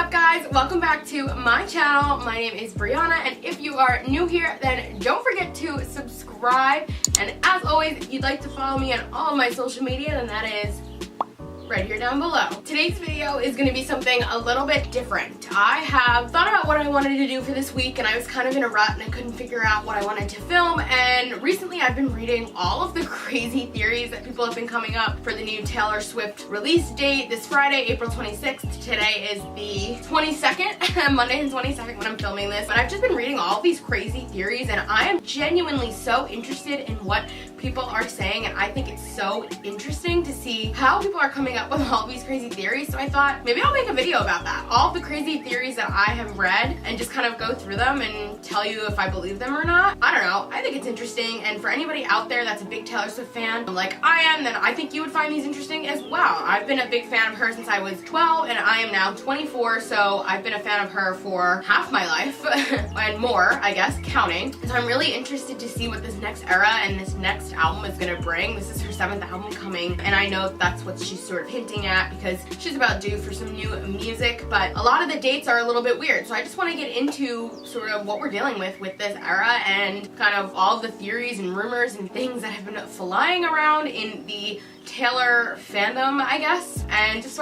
up, guys? Welcome back to my channel. My name is Brianna, and if you are new here, then don't forget to subscribe. And as always, if you'd like to follow me on all of my social media, then that is right here down below. Today's video is going to be something a little bit different. I have thought about what I wanted to do for this week, and I was kind of in a rut and I couldn't figure out what I wanted to film. And recently I've been reading all of the crazy theories that people have been coming up for the new Taylor Swift release date this Friday, April 26th. Today is the 22nd, Monday the 22nd when I'm filming this. But I've just been reading all of these crazy theories, and I am genuinely so interested in what people are saying, and I think it's so interesting to see how people are coming up with all these crazy theories. So I thought maybe I'll make a video about that. All the crazy theories that I have read, and just kind of go through them and tell you if I believe them or not. I don't know. I think it's interesting, and for anybody out there that's a big Taylor Swift fan like I am, then I think you would find these interesting as well. I've been a big fan of her since I was 12, and I am now 24, so I've been a fan of her for half my life and more, I guess, counting. So I'm really interested to see what this next era and this next album is gonna bring. This is her 7th album coming, and I know that's what she's sort of hinting at because she's about due for some new music, but a lot of the dates are a little bit weird. So I just want to get into sort of what we're dealing with this era and kind of all the theories and rumors and things that have been flying around in the Taylor fandom, I guess, and just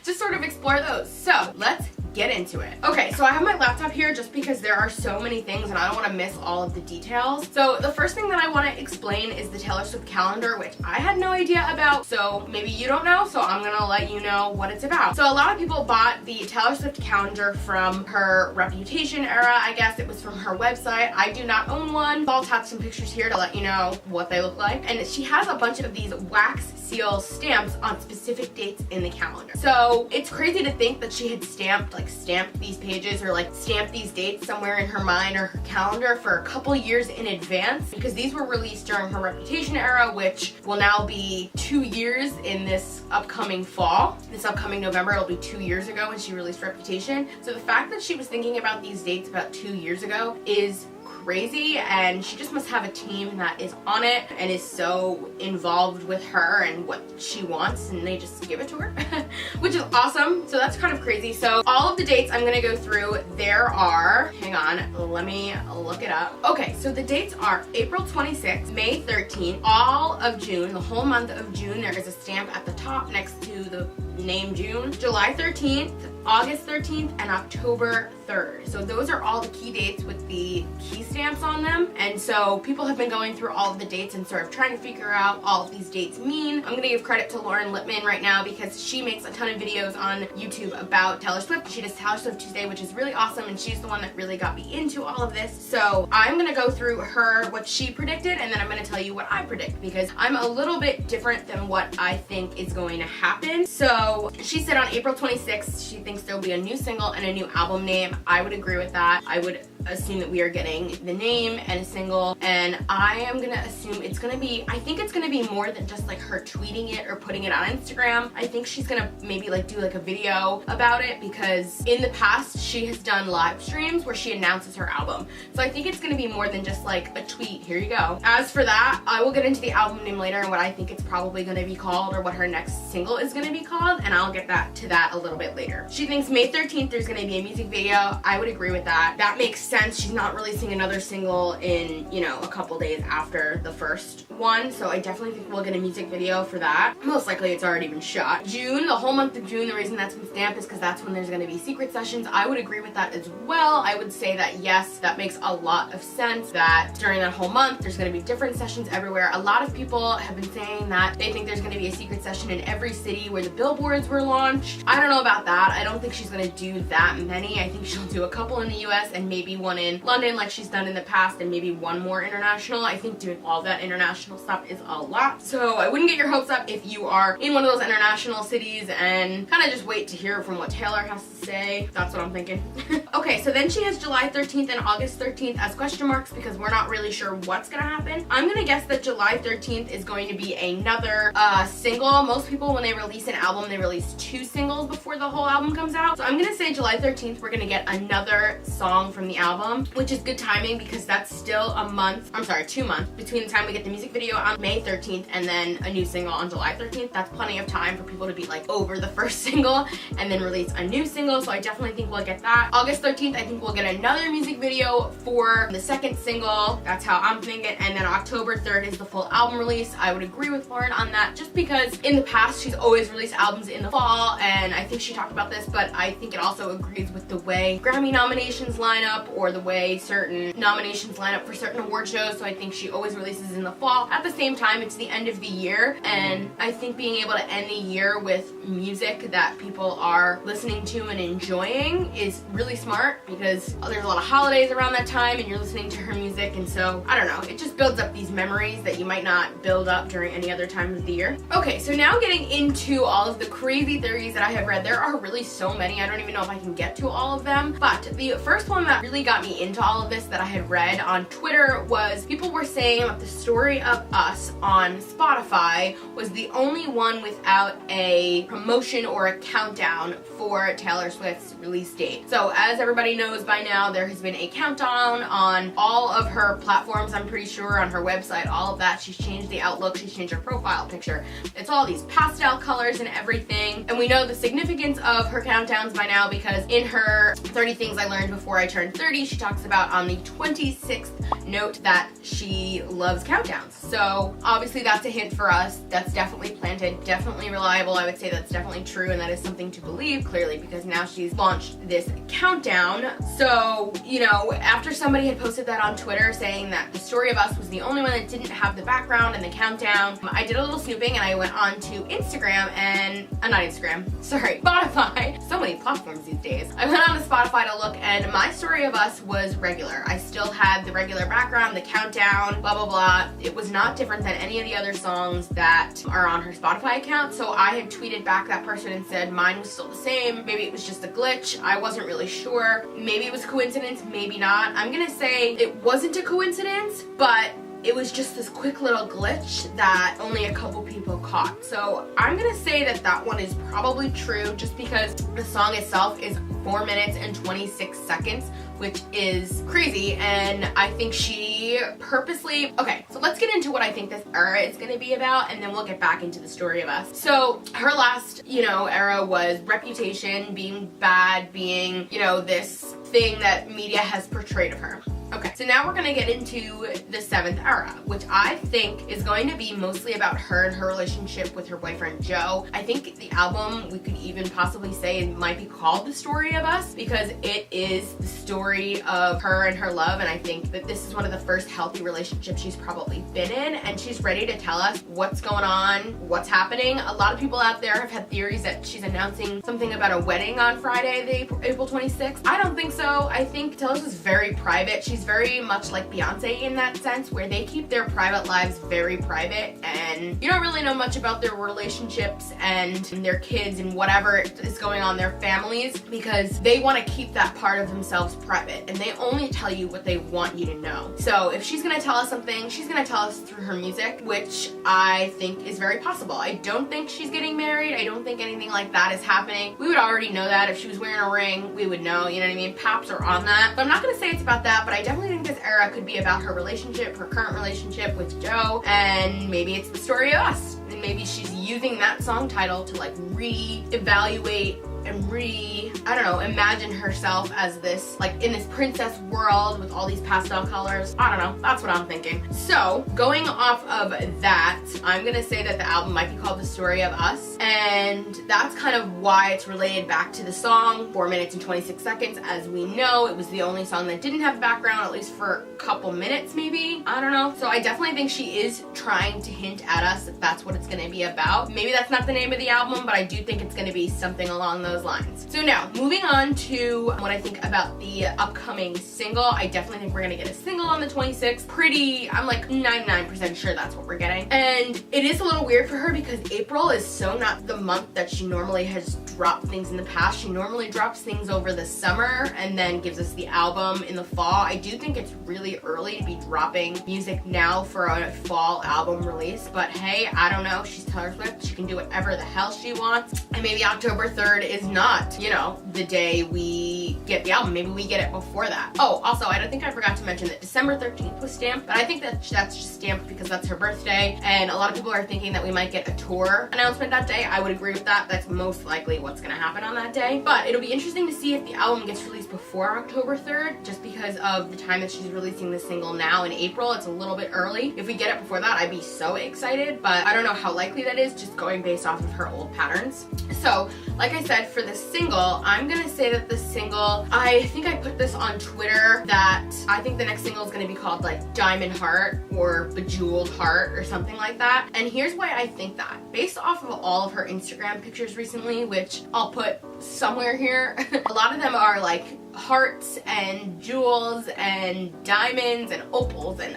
just sort of explore those. So let's get into it. Okay, so I have my laptop here just because there are so many things and I don't want to miss all of the details. So the first thing that I want to explain is the Taylor Swift calendar, which I had no idea about, so maybe you don't know, so I'm gonna let you know what it's about. So a lot of people bought the Taylor Swift calendar from her Reputation era. I guess it was from her website. I do not own one. I'll attach some pictures here to let you know what they look like. And she has a bunch of these wax seal stamps on specific dates in the calendar. So it's crazy to think that she had stamped these pages or stamped these dates somewhere in her mind or her calendar for a couple years in advance, because these were released during her Reputation era, which will now be 2 years in this upcoming fall. This upcoming November, it'll be 2 years ago when she released Reputation. So the fact that she was thinking about these dates about 2 years ago is crazy, and she just must have a team that is on it and is so involved with her and what she wants, and they just give it to her which is awesome. So that's kind of crazy. So all of the dates I'm gonna go through, there are, hang on, let me look it up. Okay, so the dates are April 26th, May 13th, all of June, the whole month of June. There is a stamp at the top next to the name June, July 13th, August 13th, and October 3rd. So those are all the key dates with the key stamps on them. And so people have been going through all of the dates and sort of trying to figure out all of these dates mean. I'm gonna give credit to Lauren Lipman right now because she makes a ton of videos on YouTube about Taylor Swift. She does Taylor Swift Tuesday, which is really awesome, and she's the one that really got me into all of this. So I'm gonna go through what she predicted, and then I'm gonna tell you what I predict, because I'm a little bit different than what I think is going to happen. So she said on April 26th, she thinks there'll be a new single and a new album name. I would agree with that. I would assume that we are getting the name and a single, and I am gonna assume it's gonna be, I think it's gonna be more than just her tweeting it or putting it on Instagram. I think she's gonna maybe do a video about it, because in the past she has done live streams where she announces her album. So I think it's gonna be more than just a tweet, here you go. As for that, I will get into the album name later and what I think it's probably gonna be called, or what her next single is gonna be called, and I'll get to that a little bit later. She thinks May 13th there's gonna be a music video. I would agree with that. That makes sense. She's not releasing another single in, a couple days after the first one, so I definitely think we'll get a music video for that. Most likely it's already been shot. June, the whole month of June, the reason that's been stamped is because that's when there's going to be secret sessions. I would agree with that as well. I would say that yes, that makes a lot of sense, that during that whole month there's going to be different sessions everywhere. A lot of people have been saying that they think there's going to be a secret session in every city where the billboards were launched. I don't know about that. I don't think she's going to do that many. I think she'll do a couple in the US and maybe one in London like she's done in the past, and maybe one more international. I think doing all that international stuff is a lot. So I wouldn't get your hopes up if you are in one of those international cities, and kind of just wait to hear from what Taylor has to say. That's what I'm thinking. Okay, so then she has July 13th and August 13th as question marks because we're not really sure what's gonna happen. I'm gonna guess that July 13th is going to be another single. Most people, when they release an album, they release 2 singles before the whole album comes out. So I'm gonna say July 13th, we're gonna get another song from the album, which is good timing because that's still 2 months between the time we get the music video on May 13th and then a new single on July 13th. That's plenty of time for people to be like over the first single and then release a new single, so I definitely think we'll get that. August 13th, I think we'll get another music video for the second single. That's how I'm thinking. And then October 3rd is the full album release. I would agree with Lauren on that just because in the past she's always released albums in the fall, and I think she talked about this, but I think it also agrees with the way Grammy nominations line up or the way certain nominations line up for certain award shows, so I think she always releases in the fall. At the same time, it's the end of the year, and I think being able to end the year with music that people are listening to and enjoying is really smart because there's a lot of holidays around that time and you're listening to her music, and so I don't know, it just builds up these memories that you might not build up during any other time of the year. Okay, so now getting into all of the crazy theories that I have read. There are really so many, I don't even know if I can get to all of them, but the first one that really got me into all of this that I had read on Twitter was people were saying that the Story of Us on Spotify was the only one without a promotion or a countdown for Taylor Swift's release date. So as everybody knows by now, there has been a countdown on all of her platforms, I'm pretty sure, on her website, all of that. She's changed the outlook, she's changed her profile picture. It's all these pastel colors and everything. And we know the significance of her countdowns by now because in her 30 Things I Learned Before I Turned 30, she talks about on the 26th note that she loves countdowns. So obviously that's a hint for us. That's definitely planted, definitely reliable. I would say that's definitely true, and that is something to believe clearly because now she's launched this countdown. So, you know, after somebody had posted that on Twitter saying that the Story of Us was the only one that didn't have the background and the countdown, I did a little snooping and I went on to Instagram and, Spotify. So many platforms these days. I went on to Spotify to look and my Story of Us was regular. I still had the regular background, the countdown, blah, blah, blah. It was not different than any of the other songs that are on her Spotify account. So I had tweeted back that person and said mine was still the same. Maybe it was just a glitch. I wasn't really sure. Maybe it was a coincidence, maybe not. I'm gonna say it wasn't a coincidence, but it was just this quick little glitch that only a couple people caught. So I'm gonna say that that one is probably true just because the song itself is 4 minutes and 26 seconds, which is crazy, and I think she purposely... Okay, so let's get into what I think this era is gonna be about, and then we'll get back into the Story of Us. So her last, era was Reputation, being bad, being, this thing that media has portrayed of her. Okay, so now we're gonna get into the 7th era, which I think is going to be mostly about her and her relationship with her boyfriend Joe. I think the album, we could even possibly say it might be called The Story of Us because it is the story of her and her love, and I think that this is one of the first healthy relationships she's probably been in, and she's ready to tell us what's going on, what's happening. A lot of people out there have had theories that she's announcing something about a wedding on Friday, April 26th. I don't think so. I think Taylor is very private. She's very much like Beyonce in that sense, where they keep their private lives very private, and you don't really know much about their relationships and their kids and whatever is going on in their families because they want to keep that part of themselves private, and they only tell you what they want you to know. So if she's gonna tell us something, she's gonna tell us through her music, which I think is very possible. I don't think she's getting married. I don't think anything like that is happening. We would already know that. If she was wearing a ring, we would know, you know what I mean? Paps are on that. But I'm not gonna say it's about that, but I definitely think this era could be about her relationship, her current relationship with Joe, and maybe it's the Story of Us. And maybe she's using that song title to like re-evaluate and imagine herself as this, like in this princess world with all these pastel colors. I don't know, that's what I'm thinking. So going off of that, I'm gonna say that the album might be called The Story of Us, and that's kind of why it's related back to the song 4 minutes and 26 seconds. As we know, it was the only song that didn't have background, at least for a couple minutes maybe, I don't know. So I definitely think she is trying to hint at us that that's what it's gonna be about. Maybe that's not the name of the album, but I do think it's gonna be something along those those lines. So now, moving on to what I think about the upcoming single. I definitely think we're gonna get a single on the 26th. I'm like 99% sure that's what we're getting. And it is a little weird for her because April is so not the month that she normally has dropped things in the past. She normally drops things over the summer and then gives us the album in the fall. I do think it's really early to be dropping music now for a fall album release, but hey, I don't know. She's Taylor Swift. She can do whatever the hell she wants. And maybe October 3rd is not, you know, the day we get the album. Maybe we get it before that. Oh, also, I don't think I forgot to mention that December 13th was stamped, but I think that that's just stamped because that's her birthday, and a lot of people are thinking that we might get a tour announcement that day. I would agree with that. That's most likely what's gonna happen on that day, but it'll be interesting to see if the album gets released before October 3rd, just because of the time that she's releasing the single now in April. It's a little bit early. If we get it before that, I'd be so excited, but I don't know how likely that is, just going based off of her old patterns. So, like I said, for the single, I'm gonna say that the single, I think I put this on Twitter, that I think the next single is gonna be called like Diamond Heart or Bejeweled Heart or something like that. And here's why I think that. Based off of all of her Instagram pictures recently, which I'll put somewhere here, a lot of them are like hearts and jewels and diamonds and opals, and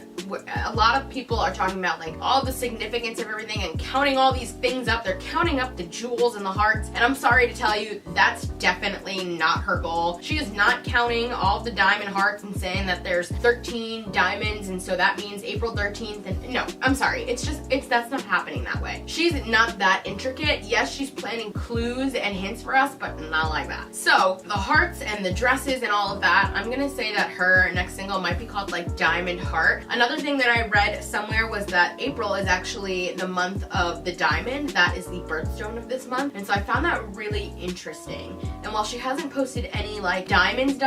a lot of people are talking about like all the significance of everything and counting all these things up. They're counting up the jewels and the hearts, and I'm sorry to tell you, that's definitely not her goal. She is not counting all the diamond hearts and saying that there's 13 diamonds and so that means April 13th, and no, I'm sorry, that's not happening that way. She's not that intricate. Yes, she's planting clues and hints for us, but not like that. So the hearts and the dresses and all of that, I'm gonna say that her next single might be called like Diamond Heart. Another thing that I read somewhere was that April is actually the month of the diamond. That is the birthstone of this month, and so I found that really interesting. And while she hasn't posted any like diamonds,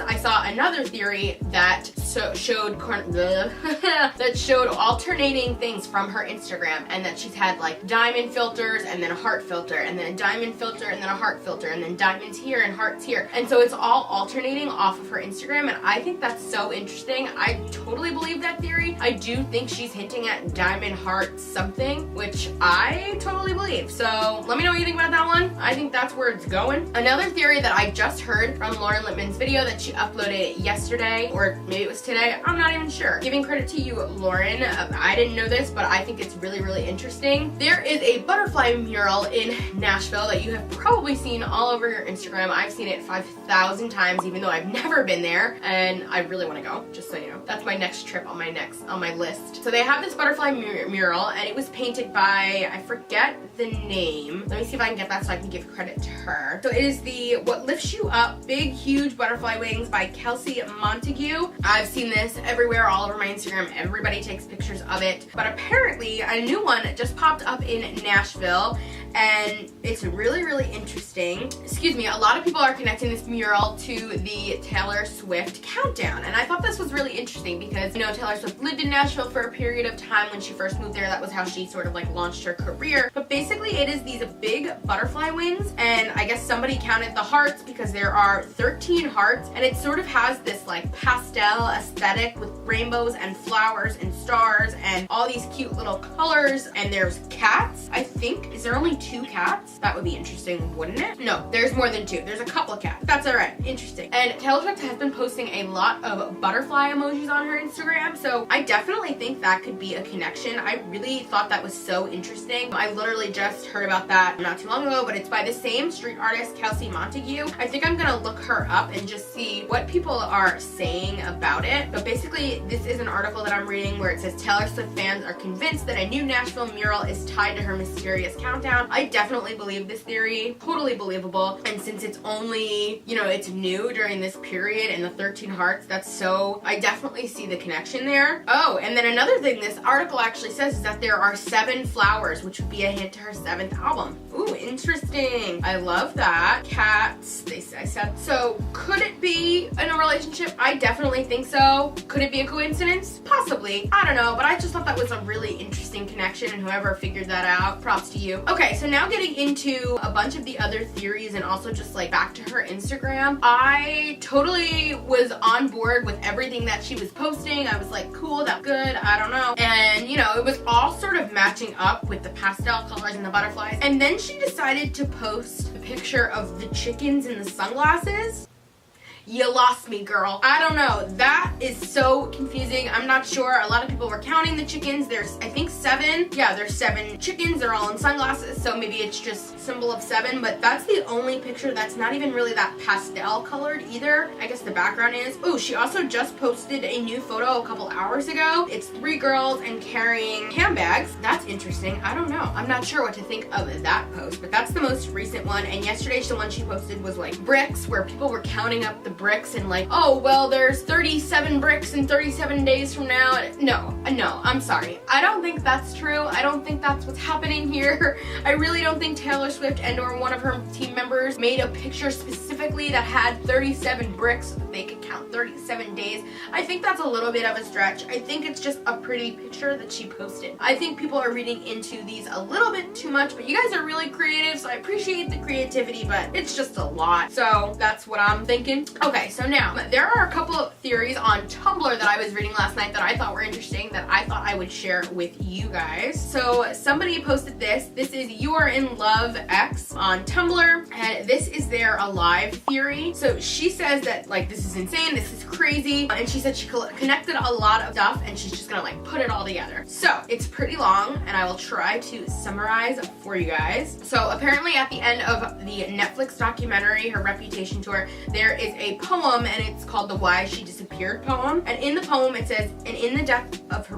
I saw another theory that showed alternating things from her Instagram, and that she's had like diamond filters and then a heart filter and then a diamond filter and then a heart filter and then diamonds here and hearts here, and so it's all alternating off of her Instagram, and I think that's so interesting. I totally believe that theory. I do think she's hinting at diamond heart something, which I totally believe. So let me know what you think about that one. I think that's where it's going. Another theory that I just heard from Lauren Lippman's video that she uploaded yesterday, or maybe it was today, I'm not even sure. Giving credit to you, Lauren. I didn't know this, but I think it's really, really interesting. There is a butterfly mural in Nashville that you have probably seen all over your Instagram. I've seen it 5,000 times, even though I've never been there, and I really want to go, just so you know. That's my next trip on my list. So they have this butterfly mural, and it was painted by, I forget the name. Let me see if I can get that so I can give credit to her. So it is the What Lifts You Up Big Huge Butterfly Wings by Kelsey Montague. I've seen this everywhere, all over my Instagram. Everybody takes pictures of it, but apparently a new one just popped up in Nashville, and it's really, really interesting. Excuse me, a lot of people are connecting this mural to the Taylor Swift countdown, and I thought this was really interesting because, you know, Taylor Swift lived in Nashville for a period of time when she first moved there. That was how she sort of like launched her career. But basically it is these big butterfly wings, and I guess somebody counted the hearts because there are 13 hearts, and it sort of has this like pastel aesthetic with rainbows and flowers and stars and all these cute little colors, and there's cats, I think. Is there only 2 cats? That would be interesting, wouldn't it? No, there's more than 2. There's a couple of cats. That's alright. Interesting. And Taylor Swift has been posting a lot of butterfly emojis on her Instagram, so I definitely think that could be a connection. I really thought that was so interesting. I literally just heard about that not too long ago, but it's by the same street artist, Kelsey Montague. I think I'm gonna look her up and just see what people are saying about it. But basically, this is an article that I'm reading where it says Taylor Swift fans are convinced that a new Nashville mural is tied to her mysterious countdown. I definitely believe this theory. Totally believable. And since it's only, you know, it's new during this period, and the 13 hearts, that's so, I definitely see the connection there. Oh, and then another thing this article actually says is that there are 7 flowers, which would be a hint to her 7th album. Ooh, interesting. I love that. Cats, I said. So could it be in a relationship? I definitely think so. Could it be a coincidence? Possibly, I don't know, but I just thought that was a really interesting connection, and whoever figured that out, props to you. Okay, so now getting into a bunch of the other theories and also just like back to her Instagram. I totally was on board with everything that she was posting. I was like, cool, that's good, I don't know. And you know, it was all sort of matching up with the pastel colors and the butterflies. And then she decided to post a picture of the chickens in the sunglasses. You lost me, girl. I don't know. That is so confusing. I'm not sure. A lot of people were counting the chickens. There's, I think, 7. Yeah, there's 7 chickens. They're all in sunglasses, so maybe it's just symbol of 7, but that's the only picture that's not even really that pastel colored either. I guess the background is. Oh, she also just posted a new photo a couple hours ago. It's 3 girls and carrying handbags. That's interesting. I don't know. I'm not sure what to think of that post, but that's the most recent one. And yesterday's the one she posted was like bricks, where people were counting up the bricks and like, oh, well, there's 37 bricks in 37 days from now. No, I'm sorry. I don't think that's true. I don't think that's what's happening here. I really don't think Taylor Swift and or one of her team members made a picture specifically that had 37 bricks so that they could count 37 days. I think that's a little bit of a stretch. I think it's just a pretty picture that she posted. I think people are reading into these a little bit too much, but you guys are really creative, so I appreciate the creativity, but it's just a lot. So that's what I'm thinking. Okay, so now there are a couple of theories on Tumblr that I was reading last night that I thought were interesting that I thought I would share with you guys. So somebody posted this. This is You Are in Love X on Tumblr, and this is their alive theory. So she says that like this is insane, this is crazy, and she said she connected a lot of stuff and she's just gonna like put it all together. So it's pretty long and I will try to summarize for you guys. So apparently at the end of the Netflix documentary, her Reputation tour, there is a poem and it's called the Why She Disappeared poem. And in the poem it says, and in the death of her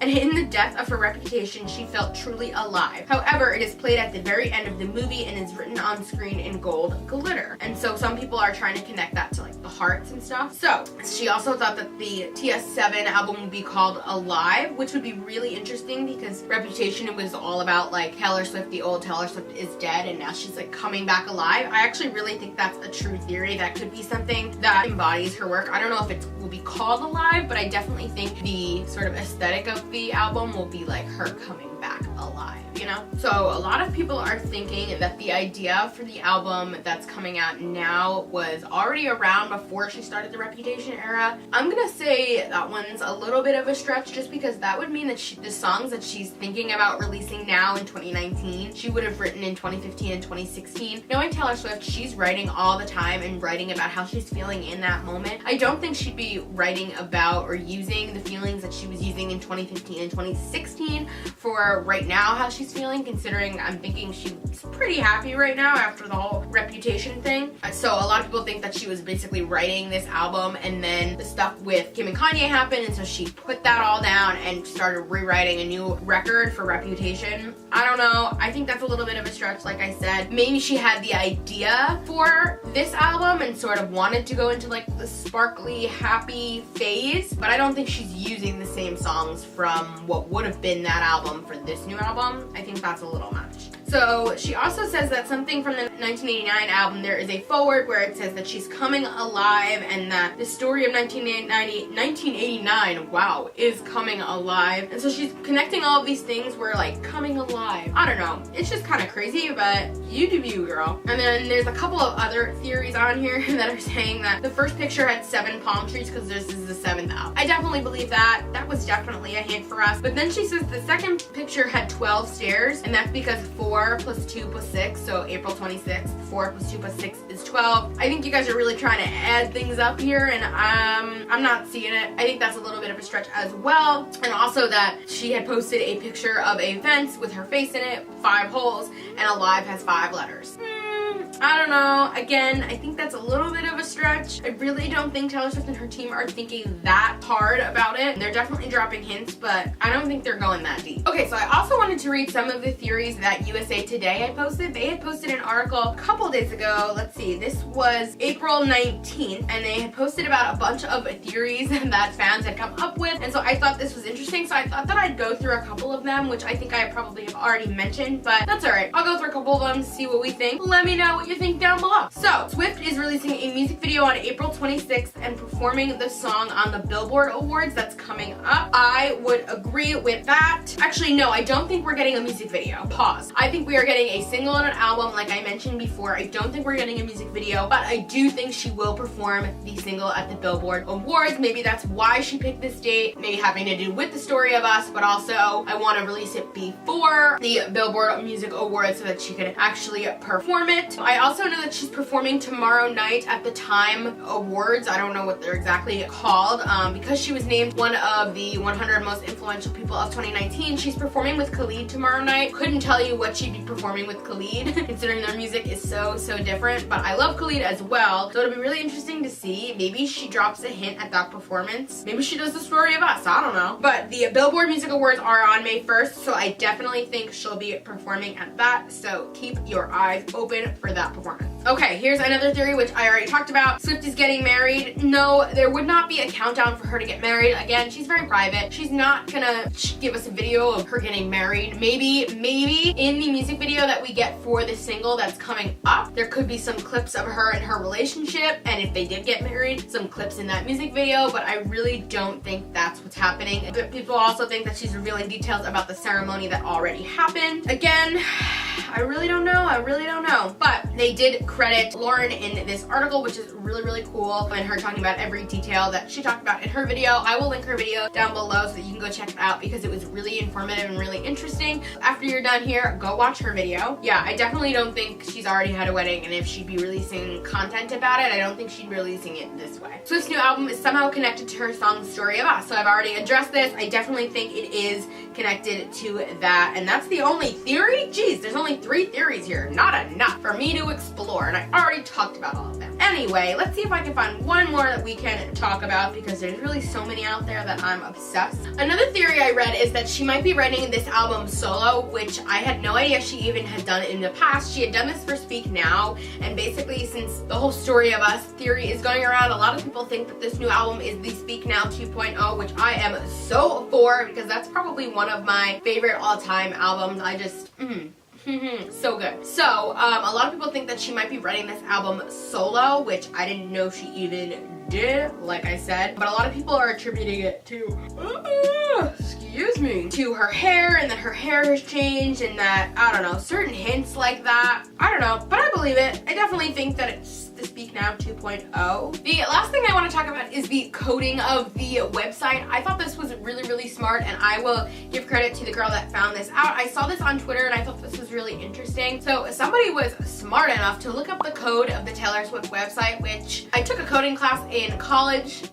and in the death of her reputation, she felt truly alive. However, it is played at the very end of the movie and is written on screen in gold glitter. And so some people are trying to connect that to like the hearts and stuff. So she also thought that the TS7 album would be called Alive, which would be really interesting because Reputation was all about like Taylor Swift, the old Taylor Swift is dead and now she's like coming back alive. I actually really think that's a true theory. That could be something that embodies her work. I don't know if it will be called Alive, but I definitely think the sort of aesthetic of the album will be like her coming back alive, you know? So a lot of people are thinking that the idea for the album that's coming out now was already around before she started the Reputation era. I'm gonna say that one's a little bit of a stretch just because that would mean that the songs that she's thinking about releasing now in 2019, she would have written in 2015 and 2016. Knowing Taylor Swift, she's writing all the time and writing about how she's feeling in that moment. I don't think she'd be writing about or using the feelings that she was using in 2015 and 2016 for right now how she's feeling, considering I'm thinking she's pretty happy right now after the whole Reputation thing. So a lot of people think that she was basically writing this album and then the stuff with Kim and Kanye happened, and so she put that all down and started rewriting a new record for Reputation. I don't know. I think that's a little bit of a stretch, like I said. Maybe she had the idea for this album and sort of wanted to go into like the sparkly, happy phase, but I don't think she's using the same songs from what would have been that album for this new album. I think that's a little much. So she also says that something from the 1989 album, there is a forward where it says that she's coming alive and that the story of 1989, wow, is coming alive. And so she's connecting all of these things where like coming alive. I don't know. It's just kind of crazy, but you do you, girl. And then there's a couple of other theories on here that are saying that the first picture had 7 palm trees because this is the 7th album. I definitely believe that. That was definitely a hint for us. But then she says the second picture had 12 stairs, and that's because 4 plus 2 plus 6, so April 26th, 4 plus 2 plus 6 is 12. I think you guys are really trying to add things up here, and I'm not seeing it. I think that's a little bit of a stretch as well. And also that she had posted a picture of a fence with her face in it, 5 holes, and Alive has 5 letters. I don't know. Again, I think that's a little bit of a stretch. I really don't think Taylor Swift and her team are thinking that hard about it. They're definitely dropping hints, but I don't think they're going that deep. Okay, so I also wanted to read some of the theories that USA Today had posted. They had posted an article a couple days ago. Let's see, this was April 19th, and they had posted about a bunch of theories that fans had come up with, and so I thought this was interesting, so I thought that I'd go through a couple of them, which I think I probably have already mentioned, but that's alright. I'll go through a couple of them to see what we think. Let me know what you think link down below. So, Swift is releasing a music video on April 26th and performing the song on the Billboard Awards that's coming up. I would agree with that. Actually, no, I don't think we're getting a music video. Pause. I think we are getting a single and an album, like I mentioned before. I don't think we're getting a music video, but I do think she will perform the single at the Billboard Awards. Maybe that's why she picked this date, maybe having to do with the story of us, but also I want to release it before the Billboard Music Awards so that she could actually perform it. I also know that she's performing tomorrow night at the TIME Awards. I don't know what they're exactly called. Because she was named one of the 100 most influential people of 2019, she's performing with Khalid tomorrow night. Couldn't tell you what she'd be performing with Khalid, considering their music is so different, but I love Khalid as well, so it'll be really interesting to see. Maybe she drops a hint at that performance. Maybe she does the story of us, I don't know. But the Billboard Music Awards are on May 1st, so I definitely think she'll be performing at that, so keep your eyes open for that performance. Okay, here's another theory which I already talked about. Swift is getting married. No, there would not be a countdown for her to get married. Again, she's very private. She's not gonna give us a video of her getting married. Maybe in the music video that we get for the single that's coming up, there could be some clips of her and her relationship, and if they did get married, some clips in that music video, but I really don't think that's what's happening. But people also think that she's revealing details about the ceremony that already happened. Again, I really don't know. But they did credit Lauren in this article, which is really cool, and her talking about every detail that she talked about in her video. I will link her video down below so that you can go check it out because it was really informative and really interesting. After you're done here, go watch her video. Yeah, I definitely don't think she's already had a wedding, and if she'd be releasing content about it, I don't think she'd be releasing it this way. Swift's new album is somehow connected to her song Story of Us, so I've already addressed this. I definitely think it is connected to that, and that's the only theory? Jeez, there's only 3 theories here. Not enough for me to explore, and I already talked about all of them. Anyway, let's see if I can find one more that we can talk about because there's really so many out there that I'm obsessed. Another theory I read is that she might be writing this album solo, which I had no idea she even had done in the past. She had done this for Speak Now, and basically since the whole Story of Us theory is going around, a lot of people think that this new album is the Speak Now 2.0, which I am so for because that's probably one of my favorite all-time albums. I just, so good. So, a lot of people think that she might be writing this album solo, which I didn't know she even did, like I said. But a lot of people are attributing it to, to her hair, and that her hair has changed, and that, I don't know, certain hints like that. I don't know, but I believe it. I definitely think that it's the Speak Now 2.0. The last thing I want to talk about is the coding of the website. I thought this was really smart, and I will give credit to the girl that found this out. I saw this on Twitter, and I thought this was really interesting. So somebody was smart enough to look up the code of the Taylor Swift website, which I took a coding class in college.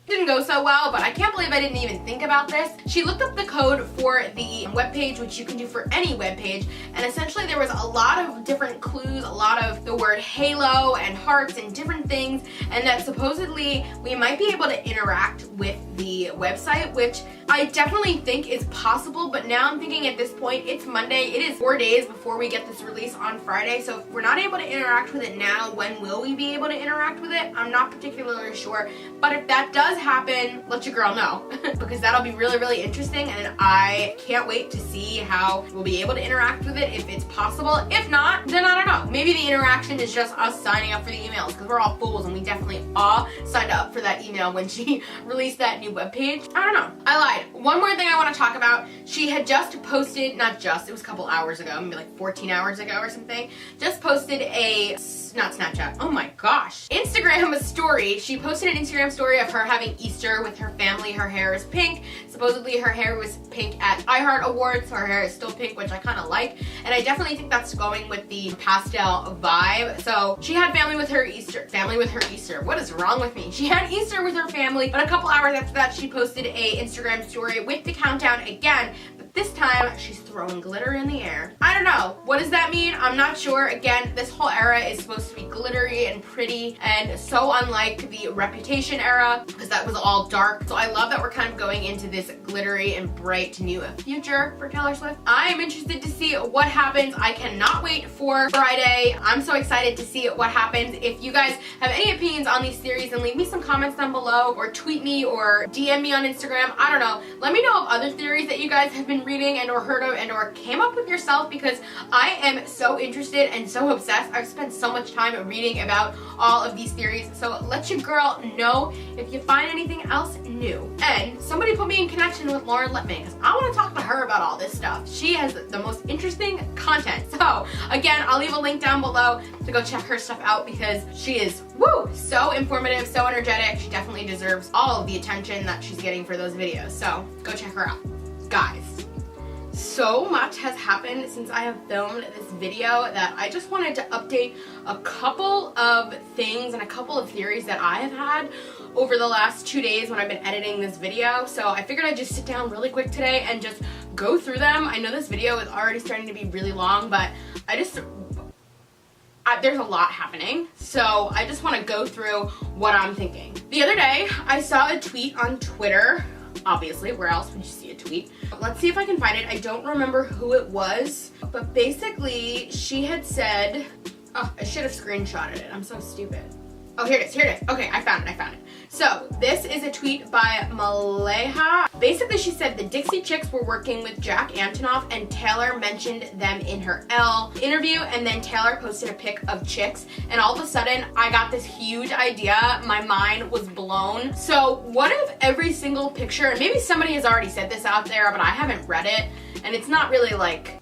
Didn't go so well, but I can't believe I didn't even think about this. She looked up the code for the webpage, which you can do for any webpage, and essentially there was a lot of different clues, a lot of the word halo and hearts and different things, and that supposedly we might be able to interact with the website, which I definitely think is possible, but now I'm thinking at this point, it's Monday, it is 4 days before we get this release on Friday, so if we're not able to interact with it now, when will we be able to interact with it? I'm not particularly sure, but if that does happen, let your girl know because that'll be really interesting, and I can't wait to see how we'll be able to interact with it if it's possible. If not, then I don't know. Maybe the interaction is just us signing up for the emails because we're all fools and we definitely all signed up for that email when she released that new webpage. I don't know. I lied. One more thing I want to talk about. She had just posted, not just, it was a couple hours ago, maybe like 14 hours ago or something, just posted a, not Snapchat, oh my gosh, Instagram story. She posted an Instagram story of her having Easter with her family. Her hair is pink. Supposedly her hair was pink at iHeart Awards, so her hair is still pink, which I kind of like, and I definitely think that's going with the pastel vibe. So she had family with her Easter, what is wrong with me? She had Easter with her family, but a couple hours after that she posted a Instagram story with the countdown again. This time, she's throwing glitter in the air. I don't know. What does that mean? I'm not sure. Again, this whole era is supposed to be glittery and pretty and so unlike the Reputation era because that was all dark. So I love that we're kind of going into this glittery and bright new future for Taylor Swift. I am interested to see what happens. I cannot wait for Friday. I'm so excited to see what happens. If you guys have any opinions on these theories, then leave me some comments down below or tweet me or DM me on Instagram. I don't know. Let me know of other theories that you guys have been been reading and or heard of and or came up with yourself, because I am so interested and so obsessed. I've spent so much time reading about all of these theories, so let your girl know if you find anything else new. And somebody put me in connection with Lauren Lipman, because I want to talk to her about all this stuff. She has the most interesting content. So again, I'll leave a link down below to go check her stuff out, because she is, woo, so informative, so energetic. She definitely deserves all of the attention that she's getting for those videos. So go check her out. Guys, so much has happened since I have filmed this video that I just wanted to update a couple of things and a couple of theories that I have had over the last 2 days when I've been editing this video. So I figured I'd just sit down really quick today and just go through them. I know this video is already starting to be really long, but there's a lot happening, so I just want to go through what I'm thinking. The other day, I saw a tweet on Twitter. Obviously, where else would you see a tweet? Let's see if I can find it. I don't remember who it was, but basically, she had said, oh, I should have screenshotted it. I'm so stupid. Oh, here it is, here it is. Okay, I found it. So, this is a tweet by Maleha. Basically, she said the Dixie Chicks were working with Jack Antonoff, and Taylor mentioned them in her Elle interview, and then Taylor posted a pic of chicks, and all of a sudden, I got this huge idea. My mind was blown. So, what if every single picture, and maybe somebody has already said this out there, but I haven't read it, and it's not really like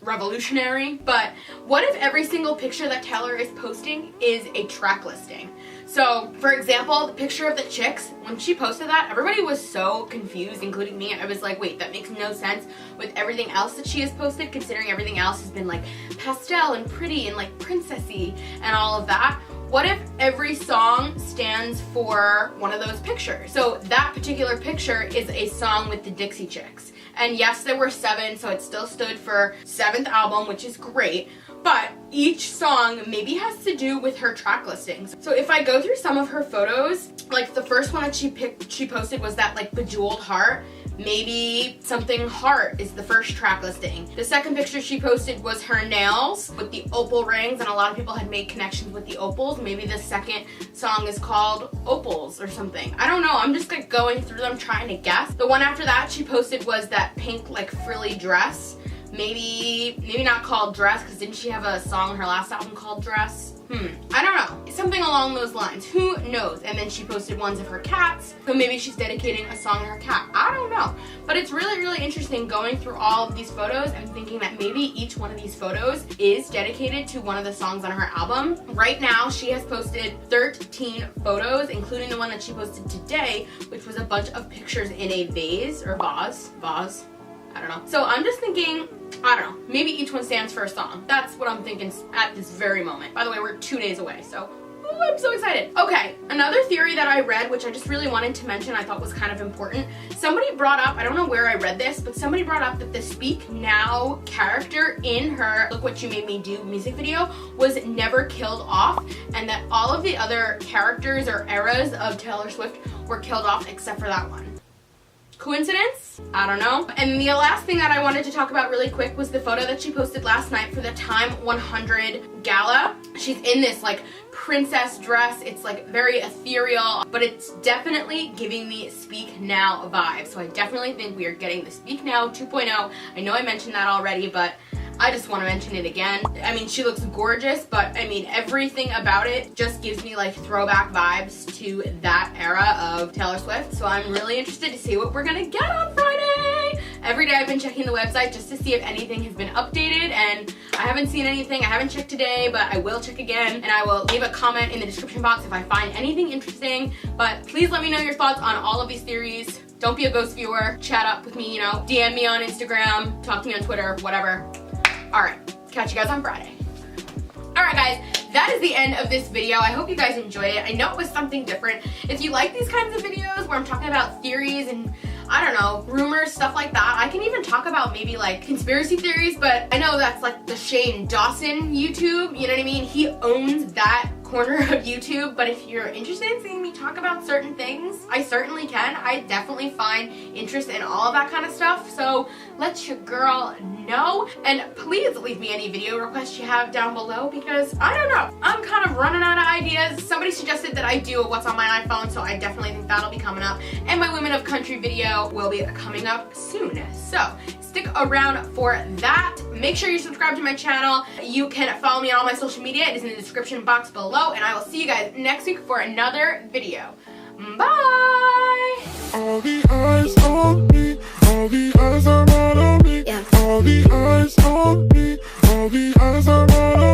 revolutionary, but what if every single picture that Taylor is posting is a track listing? So, for example, the picture of the chicks, when she posted that, everybody was so confused, including me. I was like, wait, that makes no sense with everything else that she has posted, considering everything else has been like pastel and pretty and like princessy and all of that. What if every song stands for one of those pictures? So that particular picture is a song with the Dixie Chicks. And yes, there were 7, so it still stood for 7th album, which is great. But each song maybe has to do with her track listings. So if I go through some of her photos, like the first one that she posted was that like bejeweled heart. Maybe something heart is the first track listing. The second picture she posted was her nails with the opal rings, and a lot of people had made connections with the opals. Maybe the second song is called Opals or something. I don't know. I'm just like going through them trying to guess. The one after that she posted was that pink like frilly dress. Maybe not called Dress, because didn't she have a song on her last album called Dress? I don't know. Something along those lines. Who knows? And then she posted ones of her cats, so maybe she's dedicating a song to her cat. I don't know. But it's really, really interesting going through all of these photos and thinking that maybe each one of these photos is dedicated to one of the songs on her album. Right now, she has posted 13 photos, including the one that she posted today, which was a bunch of pictures in a vase, or vase. I don't know. So I'm just thinking, I don't know, maybe each one stands for a song. That's what I'm thinking at this very moment. By the way, we're 2 days away, so ooh, I'm so excited. Okay, another theory that I read, which I just really wanted to mention, I thought was kind of important. Somebody brought up, I don't know where I read this, but somebody brought up that the Speak Now character in her Look What You Made Me Do music video was never killed off, and that all of the other characters or eras of Taylor Swift were killed off except for that one. Coincidence? I don't know. And the last thing that I wanted to talk about really quick was the photo that she posted last night for the Time 100 gala. She's in this like princess dress. It's like very ethereal, but it's definitely giving me Speak Now vibe. So I definitely think we are getting the Speak Now 2.0. I know I mentioned that already, but I just want to mention it again. I mean, she looks gorgeous, but I mean, everything about it just gives me like throwback vibes to that era of Taylor Swift. So I'm really interested to see what we're gonna get on Friday. Every day I've been checking the website just to see if anything has been updated, and I haven't seen anything. I haven't checked today, but I will check again, and I will leave a comment in the description box if I find anything interesting. But please let me know your thoughts on all of these theories. Don't be a ghost viewer. Chat up with me, you know, DM me on Instagram, talk to me on Twitter, whatever. Alright, catch you guys on Friday. Alright guys, that is the end of this video. I hope you guys enjoy it. I know it was something different. If you like these kinds of videos where I'm talking about theories and, I don't know, rumors, stuff like that, I can even talk about maybe like conspiracy theories, but I know that's like the Shane Dawson YouTube, you know what I mean? He owns that corner of YouTube, but if you're interested in seeing me talk about certain things, I certainly can. I definitely find interest in all of that kind of stuff, so let your girl know. And please leave me any video requests you have down below, because I don't know, I'm kind of running out of ideas. Somebody suggested that I do a What's on My iPhone, so I definitely think that'll be coming up, and my Women of Country video will be coming up soon. So stick around for that. Make sure you subscribe to my channel. You can follow me on all my social media. It is in the description box below, and I will see you guys next week for another video. Bye! All the eyes on me, all the eyes are not on me. Yeah. All the eyes on me, all the eyes are not on me.